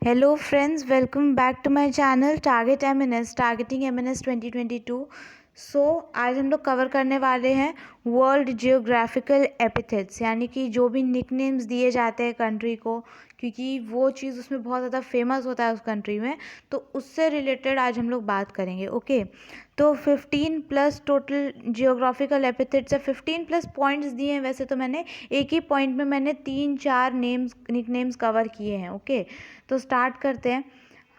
Hello friends, welcome back to my channel Target MNS Targeting MNS 2022। आज हम लोग cover करने वाले हैं वर्ल्ड जियोग्राफिकल एपिथेट्स, यानी कि जो भी निकनेम्स दिए जाते हैं कंट्री को, क्योंकि वो चीज़ उसमें बहुत ज़्यादा फेमस होता है उस कंट्री में, तो उससे रिलेटेड आज हम लोग बात करेंगे। ओके, तो 15 प्लस टोटल जियोग्राफिकल एपिथेट्स है, 15 प्लस पॉइंट्स दिए हैं। वैसे तो मैंने एक ही पॉइंट में मैंने 3-4 निकनेम्स कवर किए हैं। ओके, तो स्टार्ट करते हैं।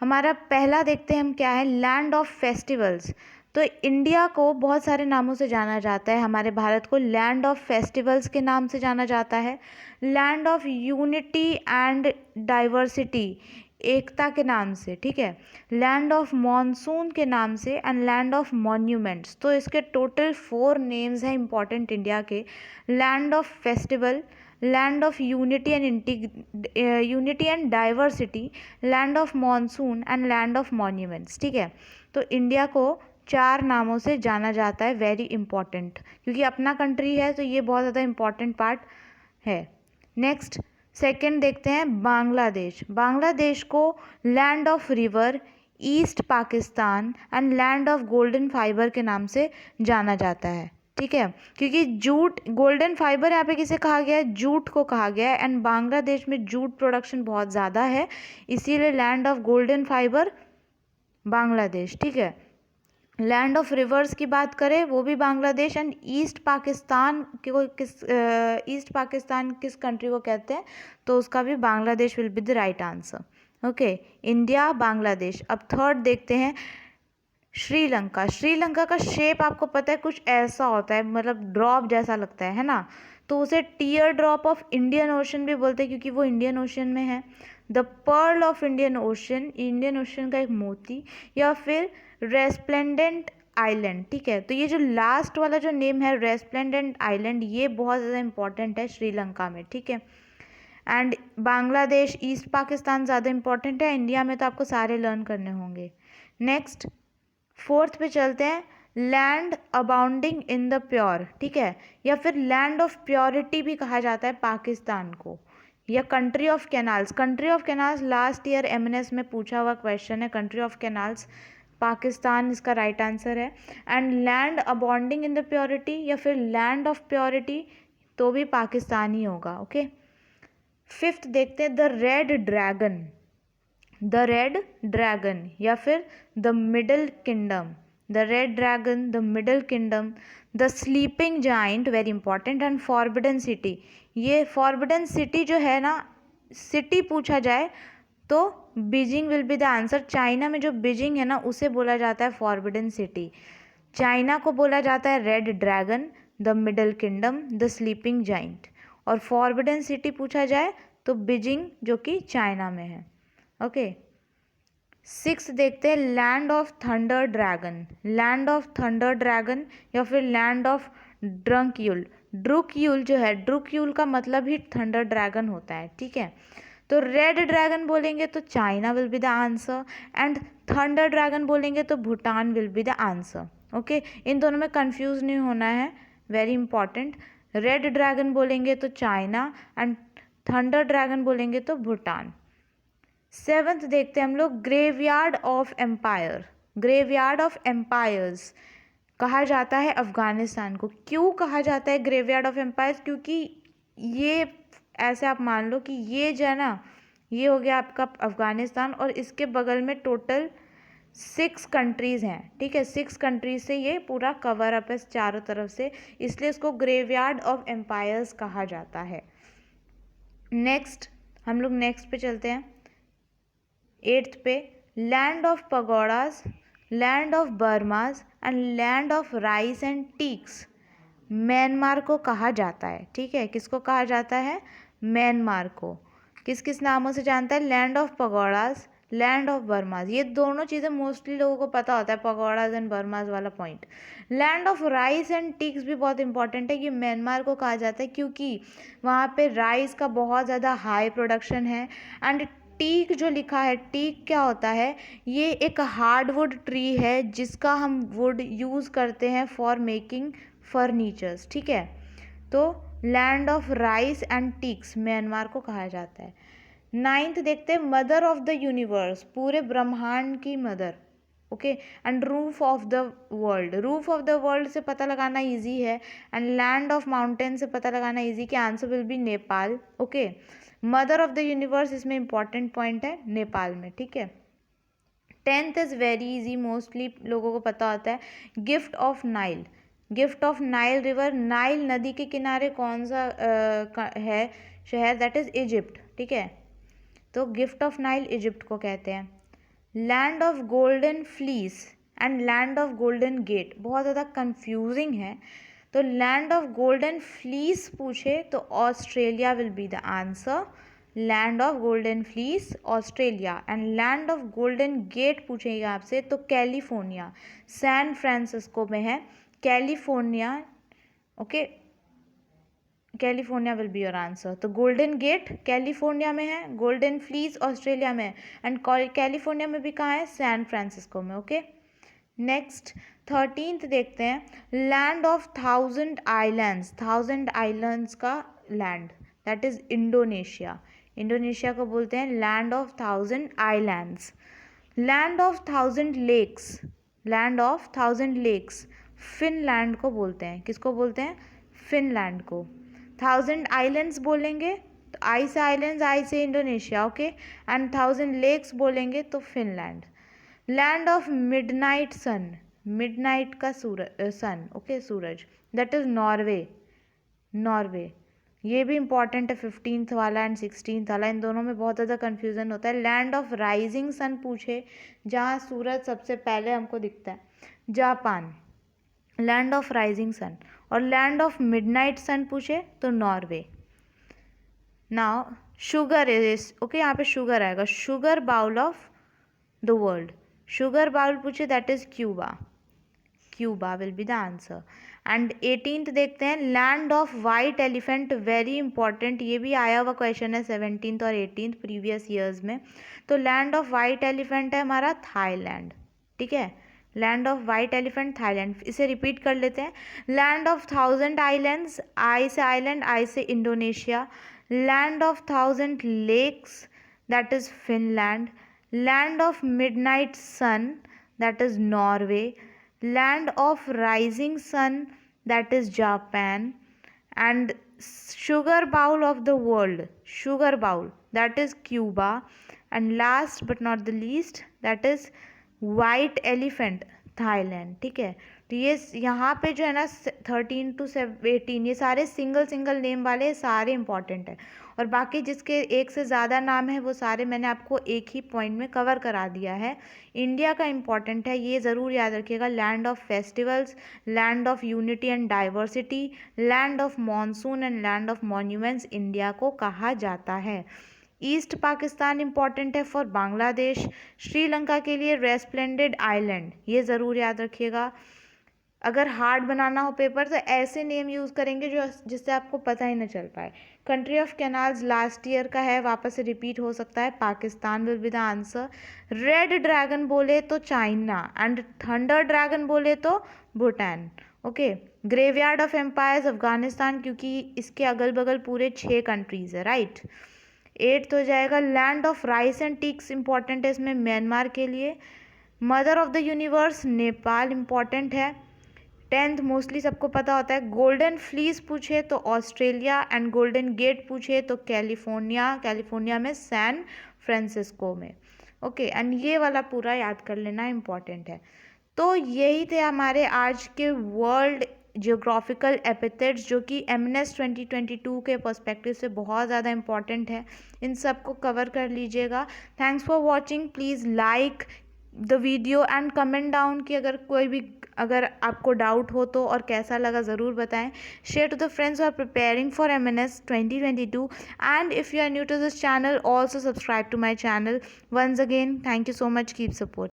हमारा पहला देखते हैं हम क्या है, लैंड ऑफ फेस्टिवल्स। तो इंडिया को बहुत सारे नामों से जाना जाता है। हमारे भारत को लैंड ऑफ फेस्टिवल्स के नाम से जाना जाता है, land of unity and diversity, एकता के नाम से, ठीक है, लैंड ऑफ मॉनसून के नाम से, एंड लैंड ऑफ मॉन्यूमेंट्स। तो इसके टोटल 4 नेम्स हैं इंपॉर्टेंट इंडिया के, land of festival, land of unity and diversity, land of monsoon and land of monuments. ठीक है, तो इंडिया को 4 नामों से जाना जाता है, वेरी इंपॉर्टेंट, क्योंकि अपना कंट्री है तो ये बहुत ज़्यादा इंपॉर्टेंट पार्ट है। नेक्स्ट सेकंड देखते हैं, बांग्लादेश। बांग्लादेश को land of river, east Pakistan and land of golden fibre के नाम से जाना जाता है। ठीक है, क्योंकि जूट, गोल्डन फाइबर यहाँ पे किसे कहा गया है, जूट को कहा गया है, एंड बांग्लादेश में जूट प्रोडक्शन बहुत ज़्यादा है, इसीलिए land of golden fibre Bangladesh. ठीक है, लैंड ऑफ रिवर्स की बात करें वो भी बांग्लादेश, एंड ईस्ट पाकिस्तान को ईस्ट पाकिस्तान किस कंट्री को कहते हैं, तो उसका भी Bangladesh will be the right answer. Okay, India Bangladesh. अब थर्ड देखते हैं, श्रीलंका। श्रीलंका का शेप आपको पता है कुछ ऐसा होता है, मतलब ड्रॉप जैसा लगता है ना, तो उसे tier drop of Indian ocean भी बोलते हैं, क्योंकि वो इंडियन ओशन में है। The pearl of Indian ocean, Indian ocean का एक मोती, या फिर रेस्प्लेंडेंट आइलैंड। ठीक है, तो ये जो लास्ट वाला जो नेम है रेस्प्लेंडेंट आइलैंड, ये बहुत ज़्यादा इंपॉर्टेंट है श्रीलंका में। ठीक है, एंड बांग्लादेश, ईस्ट पाकिस्तान ज़्यादा इंपॉर्टेंट है, इंडिया में तो आपको सारे लर्न करने होंगे। नेक्स्ट फोर्थ पे चलते हैं, land abounding in the pure. ठीक है, या फिर लैंड ऑफ प्योरिटी भी कहा जाता है पाकिस्तान को, या country of canals. Country of canals last year MNS में पूछा हुआ क्वेश्चन है, कंट्री ऑफ कैनाल्स पाकिस्तान इसका राइट आंसर है। And land abounding in the purity या फिर लैंड ऑफ प्योरिटी तो भी पाकिस्तान ही होगा। ओके, फिफ्थ देखते हैं, the red dragon. The red dragon या फिर the middle kingdom, the red dragon, the middle kingdom, the sleeping giant, very important, and forbidden city. ये फॉरबिडन सिटी जो है ना, सिटी पूछा जाए तो Beijing will be the answer. China में जो बीजिंग है ना, उसे बोला जाता है फॉरबिडन सिटी। चाइना को बोला जाता है red dragon, the middle kingdom, the sleeping giant, और फॉरबिडन सिटी पूछा जाए तो बीजिंग जो कि चाइना में है। ओके, सिक्स देखते हैं, land of thunder dragon. Land of thunder dragon या फिर लैंड ऑफ ड्रंक्यूल। ड्रुक्यूल जो है, ड्रुक्यूल का मतलब ही थंडर ड्रैगन होता है। ठीक है, तो रेड ड्रैगन बोलेंगे तो China will be the answer, and thunder dragon बोलेंगे तो Bhutan will be the answer. Okay, इन दोनों में कंफ्यूज नहीं होना है, वेरी इंपॉर्टेंट। रेड ड्रैगन बोलेंगे तो चाइना, एंड थंडर ड्रैगन बोलेंगे तो भूटान। सेवंथ देखते हैं हम लोग, graveyard of empire. Graveyard of empires कहा जाता है अफगानिस्तान को। क्यों कहा जाता है ग्रेवयार्ड ऑफ एम्पायर्स, क्योंकि ये ऐसे आप मान लो कि ये जो है ना, ये हो गया आपका अफगानिस्तान, और इसके बगल में टोटल 6 कंट्रीज़ हैं। ठीक है, 6 कंट्रीज से ये पूरा कवर अप है चारों तरफ से, इसलिए इसको ग्रेवयार्ड ऑफ एम्पायर्स कहा जाता है। नेक्स्ट हम लोग नेक्स्ट पे चलते हैं, 8th पे, land of pagodas, land of Burmas and land of rice and teaks. Myanmar को कहा जाता है। ठीक है, किसको कहा जाता है, म्यांमार को। किस किस नामों से जानता है, land of pagodas, land of बर्माज। ये दोनों चीज़ें मोस्टली लोगों को पता होता है, पगोडाज एंड बर्माज वाला point. Land of rice and teaks भी बहुत इंपॉर्टेंट है, कि म्यांमार को कहा जाता है क्योंकि वहाँ पे राइस का बहुत ज़्यादा हाई प्रोडक्शन है। एंड टीक जो लिखा है, टीक क्या होता है, ये एक हार्डवुड ट्री है जिसका हम वुड यूज़ करते हैं फॉर मेकिंग फर्नीचर्स। ठीक है, तो land of rice and teaks Myanmar को कहा जाता है। नाइन्थ देखते हैं मदर ऑफ द यूनिवर्स, पूरे ब्रह्मांड की mother, okay. And roof of the world, roof of the world से पता लगाना इजी है, एंड लैंड ऑफ माउंटेन से पता लगाना इजी कि answer will be Nepal, okay. Mother of the universe इसमें इंपॉर्टेंट पॉइंट है नेपाल में, ठीक है। 10th is very easy, mostly लोगों को पता होता है, gift of Nile, gift of Nile river, Nile नदी के किनारे कौन सा है शहर, दैट इज़ इजिप्ट, ठीक है। तो गिफ्ट ऑफ नाइल इजिप्ट को कहते हैं। Land of golden fleece and land of golden gate बहुत ज़्यादा कंफ्यूजिंग है, तो लैंड ऑफ गोल्डन फ्लीस पूछे तो Australia will be the answer, land of golden fleece Australia. And land of golden gate पूछेगा आपसे तो कैलिफोर्निया, सैन फ्रांसिस्को में है California, okay. California will be your answer. तो गोल्डन गेट कैलिफोर्निया में है, गोल्डन फ्लीस ऑस्ट्रेलिया में है, एंड कैलिफोर्निया में भी कहाँ है, सैन फ्रांसिस्को में, ओके। नेक्स्ट 13th देखते हैं, लैंड ऑफ 1000 आइलैंड्स, 1000 आइलैंड्स का land, that is Indonesia, Indonesia को बोलते हैं land of 1000 islands. Land of 1000 lakes, land of 1000 lakes Finland को बोलते हैं, किसको बोलते हैं, फिनलैंड को। 1000 आइलैंड्स बोलेंगे तो आई से आइलैंड्स, आई से इंडोनेशिया, ओके। एंड 1000 लेक्स बोलेंगे तो Finland. Land of midnight sun, midnight का सूरज, सन, ओके, सूरज, दैट इज नॉर्वे, नॉर्वे। ये भी इंपॉर्टेंट है 15th वाला एंड 16th वाला, इन दोनों में बहुत ज़्यादा कन्फ्यूज़न होता है। लैंड ऑफ राइजिंग सन पूछे जहाँ सूरज सबसे पहले हमको दिखता है, Japan, land of rising sun. और लैंड ऑफ मिडनाइट सन पूछे तो Norway. Now sugar is, okay, यहाँ पे शुगर आएगा, sugar bowl of the world, sugar bowl पूछे that is Cuba, Cuba will be the answer. And 18th देखते हैं, land of white elephant, very important, ये भी आया हुआ क्वेश्चन है 17th और 18th प्रीवियस ईयर्स में। तो लैंड ऑफ वाइट एलिफेंट है हमारा थाईलैंड, ठीक है, land of white elephant Thailand. इसे रिपीट कर लेते हैं, लैंड ऑफ 1000 आइलैंड्स, आई से आइलैंड, आई से Indonesia. Land of 1000 lakes, that is Finland. Land of midnight sun, that is Norway. Land of rising sun, that is Japan. And sugar bowl of the world, sugar bowl, that is Cuba. And last but not the least, that is white elephant, Thailand, ठीक है। तो ये यहाँ पे जो है ना 13 to 18 ये सारे सिंगल सिंगल नेम वाले सारे इंपॉर्टेंट है, और बाकी जिसके एक से ज़्यादा नाम है वो सारे मैंने आपको एक ही पॉइंट में कवर करा दिया है। इंडिया का इंपॉर्टेंट है, ये ज़रूर याद रखिएगा, land of festivals, land of unity and diversity, land of monsoon and land of monuments India को कहा जाता है। ईस्ट पाकिस्तान इंपॉर्टेंट है फॉर बांग्लादेश, श्रीलंका के लिए रेस्प्लेंडेड आइलैंड, ये ज़रूर याद रखिएगा। अगर हार्ड बनाना हो पेपर तो ऐसे नेम यूज़ करेंगे जो जिससे आपको पता ही न चल पाए। Country of canals last year का है, वापस से रिपीट हो सकता है, Pakistan will be the answer. Red dragon बोले तो चाइना, एंड थंडर ड्रैगन बोले तो Bhutan, okay. Graveyard of empires Afghanistan, क्योंकि इसके अगल बगल पूरे 6 कंट्रीज़ है, राइट। 8th हो जाएगा, land of rice and teaks important है इसमें म्यांमार के लिए। Mother of the universe Nepal important है। 10th मोस्टली सबको पता होता है। गोल्डन फ्लीस पूछे तो ऑस्ट्रेलिया, एंड गोल्डन गेट पूछे तो कैलिफोर्निया, कैलिफोर्निया में सैन फ्रांसिस्को में, ओके। एंड ये वाला पूरा याद कर लेना इंपॉर्टेंट है। तो यही थे हमारे आज के वर्ल्ड जियोग्राफिकल एपिथेट्स, जो कि एमएनएस 2022 के पर्सपेक्टिव से बहुत ज़्यादा इंपॉर्टेंट है, इन सब को कवर कर लीजिएगा। Thanks for watching, please like the video and comment down कि अगर आपको डाउट हो तो, और कैसा लगा ज़रूर बताएं। Share to the friends who are preparing for MNS 2022, and if you are new to this channel, also subscribe to my channel. Once again, thank you so much, keep support.